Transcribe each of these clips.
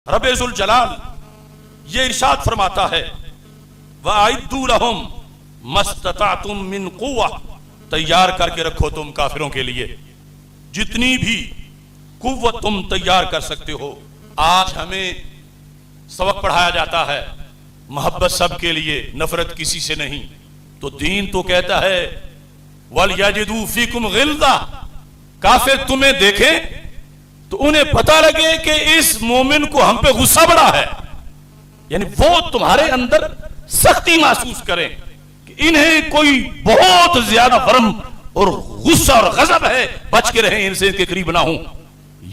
رب ذوالجلال یہ ارشاد فرماتا ہے وَأَعِدُّوا لَهُمْ مَا اسْتَطَعْتُم مِّن قُوَّةٍ، تیار کر کے رکھو تم کافروں کے لیے جتنی بھی قوت تم تیار کر سکتے ہو۔ آج ہمیں سبق پڑھایا جاتا ہے محبت سب کے لیے، نفرت کسی سے نہیں، تو دین تو کہتا ہے وَلْيَجِدُوا فِيكُمْ غِلْظَةً، کافر تمہیں دیکھیں تو انہیں پتہ لگے کہ اس مومن کو ہم پہ غصہ بڑا ہے، یعنی وہ تمہارے اندر سختی محسوس کریں کہ انہیں کوئی بہت زیادہ ورم اور غصہ اور غضب ہے، بچ کے رہیں، ان سے ان کے قریب نہ ہوں۔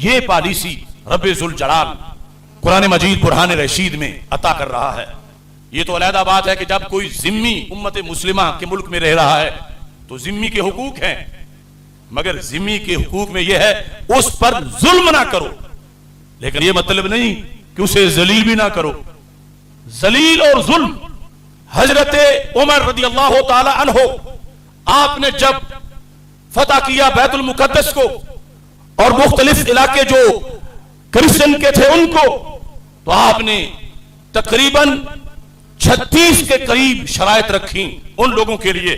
یہ پالیسی رب ذوالجلال قرآن مجید برہان رشید میں عطا کر رہا ہے۔ یہ تو علیحدہ بات ہے کہ جب کوئی ذمی امت مسلمہ کے ملک میں رہ رہا ہے تو ذمی کے حقوق ہیں، مگر ذمی کے حقوق میں یہ ہے اس پر ظلم نہ کرو، لیکن یہ مطلب نہیں کہ اسے ذلیل بھی نہ کرو۔ ذلیل اور ظلم حضرت عمر رضی اللہ تعالی عنہ، آپ نے جب فتح کیا بیت المقدس کو اور مختلف علاقے جو کرسچن کے تھے ان کو، تو آپ نے تقریباً 36 کے قریب شرائط رکھی ان لوگوں کے لیے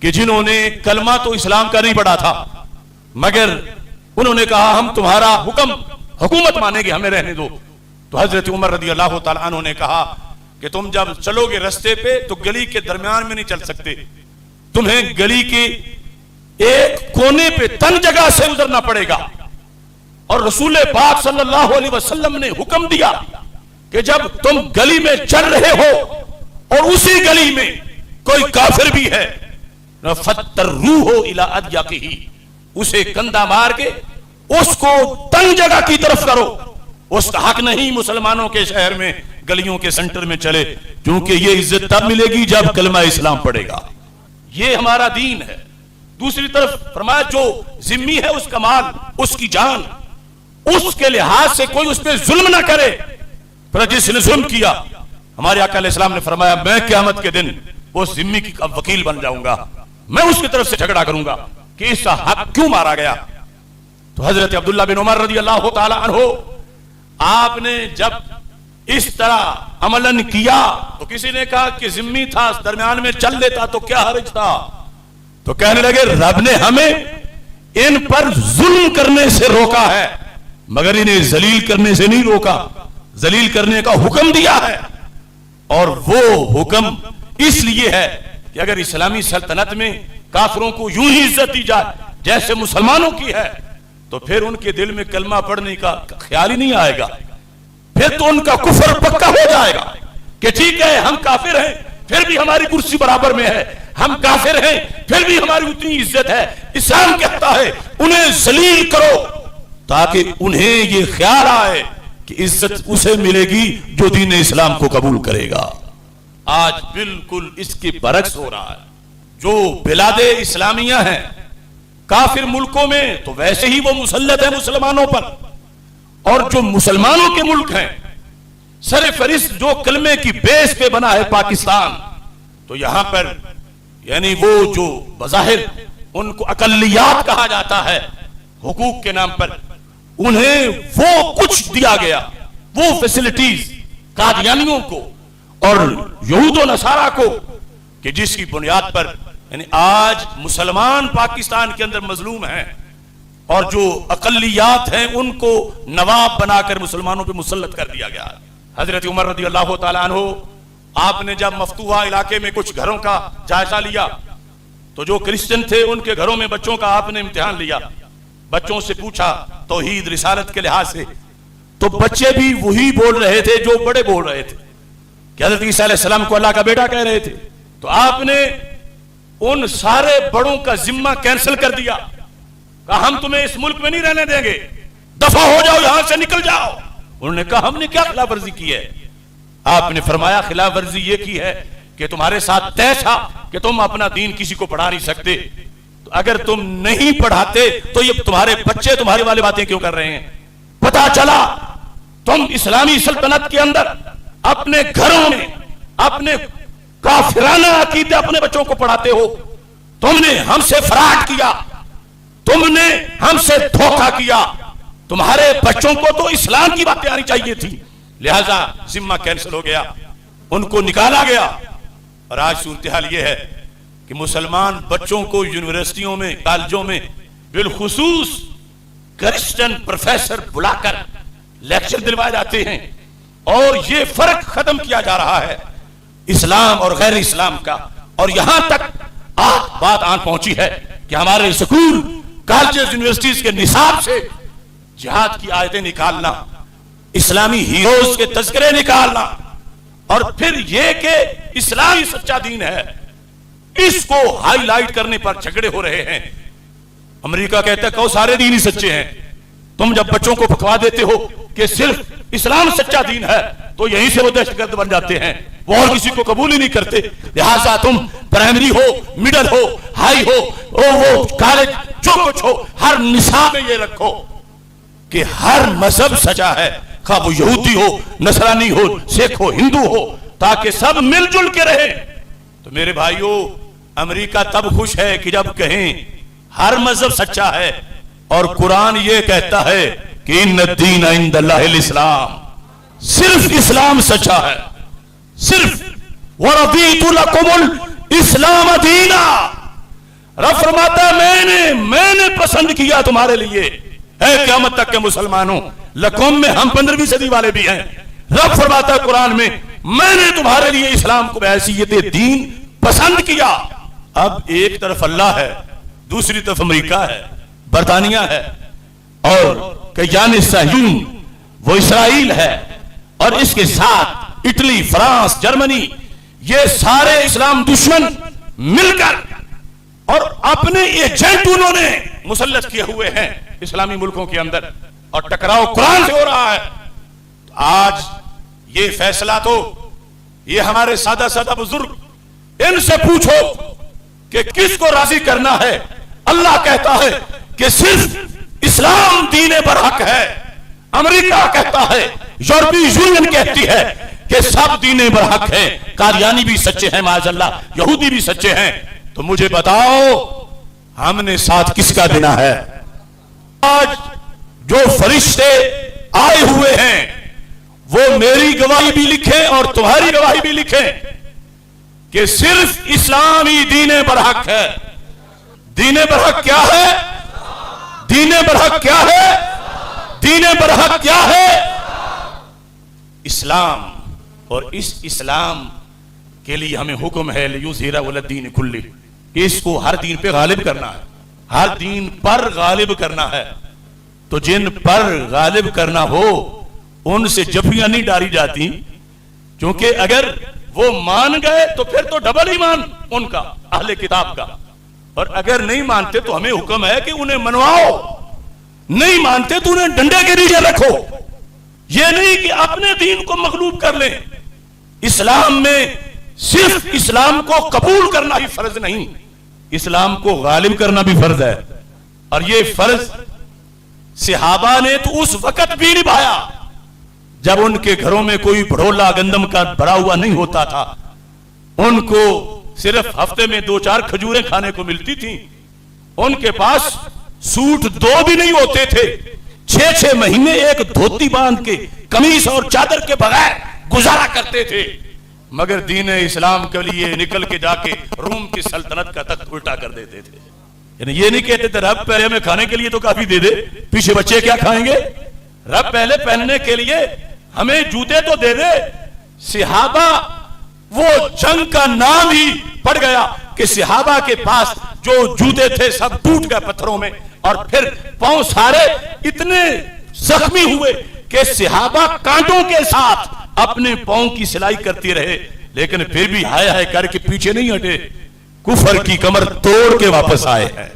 کہ جنہوں نے کلمہ تو اسلام کا نہیں پڑھا تھا، مگر انہوں نے کہا ہم تمہارا حکم حکومت مانیں گے، ہمیں رہنے دو۔ تو حضرت عمر رضی اللہ تعالیٰ عنہ نے کہا کہ تم جب چلو گے رستے پہ تو گلی کے درمیان میں نہیں چل سکتے، تمہیں گلی کے ایک کونے پہ تنگ جگہ سے گزرنا پڑے گا۔ اور رسول پاک صلی اللہ علیہ وسلم نے حکم دیا کہ جب تم گلی میں چل رہے ہو اور اسی گلی میں کوئی کافر بھی ہے فَتَّرُّوهُ إِلَىٰ أَدْيَقِهِ، اسے کندھا مار کے اس کو تنگ جگہ کی طرف کرو۔ اس کا حق نہیں مسلمانوں کے شہر میں گلیوں کے سنٹر میں چلے، کیونکہ یہ عزت تب ملے گی جب کلمہ اسلام پڑھے گا۔ یہ ہمارا دین ہے۔ دوسری طرف فرمایا جو ذمی ہے اس کا مال، اس کی جان، اس کے لحاظ سے کوئی اس پہ ظلم نہ کرے۔ پھر جس نے ظلم کیا، ہمارے آقا علیہ السلام نے فرمایا میں قیامت کے دن وہ ذمی کی وکیل بن جاؤں گا، میں اس کی طرف سے جھگڑا کروں گا کہ اس کا حق کیوں مارا گیا۔ تو حضرت عبداللہ بن عمر رضی اللہ تعالی عنہ، آپ نے جب اس طرح عملاً کیا تو کسی نے کہا کہ ذمی تھا، درمیان میں چل لیتا تو کیا حرج تھا؟ تو کہنے لگے رب نے ہمیں ان پر ظلم کرنے سے روکا ہے، مگر انہیں ذلیل کرنے سے نہیں روکا، ذلیل کرنے کا حکم دیا ہے۔ اور وہ حکم اس لیے ہے کہ اگر اسلامی سلطنت میں کافروں کو یوں ہی عزت دی جائے جیسے مسلمانوں کی ہے تو پھر ان کے دل میں کلمہ پڑھنے کا خیال ہی نہیں آئے گا، پھر تو ان کا کفر پکا ہو جائے گا کہ ٹھیک ہے ہم کافر ہیں پھر بھی ہماری کرسی برابر میں ہے، ہم کافر ہیں پھر بھی ہماری اتنی عزت ہے۔ اسلام کہتا ہے انہیں ذلیل کرو تاکہ انہیں یہ خیال آئے کہ عزت اسے ملے گی جو دین اسلام کو قبول کرے گا۔ آج بالکل اس کے برعکس ہو رہا ہے۔ جو بلاد اسلامیہ ہیں کافر ملکوں میں تو ویسے ہی وہ مسلط ہیں مسلمانوں پر، اور جو مسلمانوں کے ملک ہیں سر فہرست جو کلمے کی بیس پہ بنا ہے پاکستان، تو یہاں پر یعنی وہ جو بظاہر ان کو اقلیات کہا جاتا ہے حقوق کے نام پر، انہیں وہ کچھ دیا گیا، وہ فیسلٹیز قادیانیوں کو اور یہود و نصارہ کو کہ جس کی بنیاد پر یعنی آج مسلمان پاکستان کے اندر مظلوم ہیں، اور جو اقلیات ہیں ان کو نواب بنا کر مسلمانوں پہ مسلط کر دیا گیا۔ حضرت عمر رضی اللہ تعالیٰ عنہ، آپ نے جب مفتوحہ علاقے میں کچھ گھروں کا جائزہ لیا تو جو کرسچن تھے ان کے گھروں میں بچوں کا آپ نے امتحان لیا، بچوں سے پوچھا توحید رسالت کے لحاظ سے، تو بچے بھی وہی بول رہے تھے جو بڑے بول رہے تھے کہ حضرت عیسیٰ علیہ السلام کو اللہ کا بیٹا کہہ رہے تھے۔ تو آپ نے ان سارے بڑوں کا ذمہ کینسل کر دیا، کہا ہم تمہیں اس ملک میں نہیں رہنے دیں گے، دفع ہو جاؤ، یہاں سے نکل جاؤ۔ انہوں نے کہا ہم نے کیا خلاف ورزی کی ہے؟ آپ نے فرمایا خلاف ورزی یہ کی ہے کہ تمہارے ساتھ طے تھا کہ تم اپنا دین کسی کو پڑھا نہیں سکتے، تو اگر تم نہیں پڑھاتے تو یہ تمہارے بچے تمہاری والی باتیں کیوں کر رہے ہیں؟ پتا چلا تم اسلامی سلطنت کے اندر اپنے گھروں میں اپنے کافرانہ عقیدے اپنے بچوں کو پڑھاتے ہو، تم نے ہم سے فراڈ کیا، تم نے ہم سے دھوکہ کیا، تمہارے بچوں کو تو اسلام کی باتیں آنی چاہیے تھی، لہذا ذمہ کینسل ہو گیا، ان کو نکالا گیا۔ اور آج صورتحال یہ ہے کہ مسلمان بچوں کو یونیورسٹیوں میں، کالجوں میں بالخصوص کرسچن پروفیسر بلا کر لیکچر دلوائے جاتے ہیں، اور یہ فرق ختم کیا جا رہا ہے اسلام اور غیر اسلام کا۔ اور یہاں تک بات آن پہنچی ہے کہ ہمارے سکول، کالجز، یونیورسٹیز کے نصاب سے جہاد کی آیتیں نکالنا، اسلامی ہیروز کے تذکرے نکالنا، اور پھر یہ کہ اسلام ہی سچا دین ہے، اس کو ہائی لائٹ کرنے پر جھگڑے ہو رہے ہیں۔ امریکہ کہتا ہے کہ وہ سارے دین ہی سچے ہیں۔ تم جب بچوں کو پکوا دیتے ہو کہ صرف اسلام سچا دین ہے تو یہیں سے وہ دہشت گرد بن جاتے ہیں، وہ اور کسی کو قبول ہی نہیں کرتے۔ لہٰذا تم پرائمری ہو، مڈل ہو، ہائی ہو، وہ کالج، جو کچھ ہو، ہر نصاب میں یہ رکھو کہ ہر مذہب سچا ہے، خواہ وہ یہودی ہو، نصرانی ہو، سکھ ہو، ہندو ہو، تاکہ سب مل جل کے رہیں۔ تو میرے بھائیو، امریکہ تب خوش ہے کہ جب کہیں ہر مذہب سچا ہے، اور قرآن یہ کہتا ہے کہ ان الدین عند اللہ الاسلام، صرف اسلام سچا ہے، صرف وَرَضِيتُ لَكُمُ الْإِسْلَامَ دِينًا۔ رب فرماتا ہے میں نے پسند کیا تمہارے لیے، اے قیامت تک کے مسلمانوں، لکم میں ہم 15ویں صدی والے بھی ہیں۔ رب فرماتا ہے قرآن میں نے تمہارے لیے اسلام کو بحیثیت دین پسند کیا۔ اب ایک طرف اللہ ہے، دوسری طرف امریکہ ہے، برطانیہ ہے، اور کیان صہیون وہ اسرائیل ہے، اور اس کے ساتھ اٹلی، فرانس، جرمنی، یہ سارے اسلام دشمن مل کر اور اپنے ایجنٹ انہوں نے مسلط کیے ہوئے ہیں اسلامی ملکوں کے اندر، اور ٹکراؤ قرآن سے ہو رہا ہے۔ آج یہ فیصلہ تو یہ ہمارے سادہ بزرگ، ان سے پوچھو کہ کس کو راضی کرنا ہے۔ اللہ کہتا ہے کہ صرف اسلام دین برحق ہے، امریکہ کہتا ہے، یورپی یونین کہتی ہے کہ سب دین برحق ہیں، قادیانی بھی سچے ہیں معاذ اللہ، یہودی بھی سچے ہیں۔ تو مجھے بتاؤ ہم نے ساتھ کس کا دینا ہے؟ آج جو فرشتے آئے ہوئے ہیں وہ میری گواہی بھی لکھیں اور تمہاری گواہی بھی لکھیں کہ صرف اسلام ہی دین برحق ہے۔ دین برحق کیا ہے؟ دین برحق کیا ہے؟ دین برحق کیا ہے؟ اسلام، اور اس اسلام کے لیے ہمیں حکم ہے لیظہرہ علی الدین کلہ، کہ اس کو ہر دین پہ غالب کرنا ہے، ہر دین پر غالب کرنا ہے۔ تو جن پر غالب کرنا ہو ان سے جفیاں نہیں ڈالی جاتی، کیونکہ اگر وہ مان گئے تو پھر تو ڈبل ایمان ان کا، اہل کتاب کا، اور اگر نہیں مانتے تو ہمیں حکم ہے کہ انہیں منواؤ، نہیں مانتے تو انہیں ڈنڈے کے نیچے رکھو۔ یہ نہیں کہ اپنے دین کو مغلوب کر لیں۔ اسلام میں صرف اسلام کو قبول کرنا ہی فرض نہیں، اسلام کو غالب کرنا بھی فرض ہے، اور یہ فرض صحابہ نے تو اس وقت بھی نبھایا جب ان کے گھروں میں کوئی بھڑولا گندم کا بھرا ہوا نہیں ہوتا تھا، ان کو صرف ہفتے میں 2-4 کھجوریں کھانے کو ملتی تھیں، ان کے پاس سوٹ 2 بھی نہیں ہوتے تھے، 6 مہینے ایک دھوتی باندھ کے، قمیص اور چادر کے بغیر گزارا کرتے تھے، مگر دین اسلام کے لیے نکل کے جا کے روم کی سلطنت کا تخت الٹا کر دیتے تھے۔ یعنی یہ نہیں کہتے تھے رب پہلے ہمیں کھانے کے لیے تو کافی دے دے، پیچھے بچے کیا کھائیں گے، رب پہلے پہننے کے لیے ہمیں جوتے تو دے دے۔ صحابہ، وہ جنگ کا نام ہی پڑ گیا کہ صحابہ کے پاس جو جوتے تھے سب ٹوٹ گئے پتھروں میں، اور پھر پاؤں سارے اتنے زخمی ہوئے کہ صحابہ کانٹوں کے ساتھ اپنے پاؤں کی سلائی کرتے رہے، لیکن پھر بھی ہائے ہائے کر کے پیچھے نہیں ہٹے، کفر کی کمر توڑ کے واپس آئے ہیں۔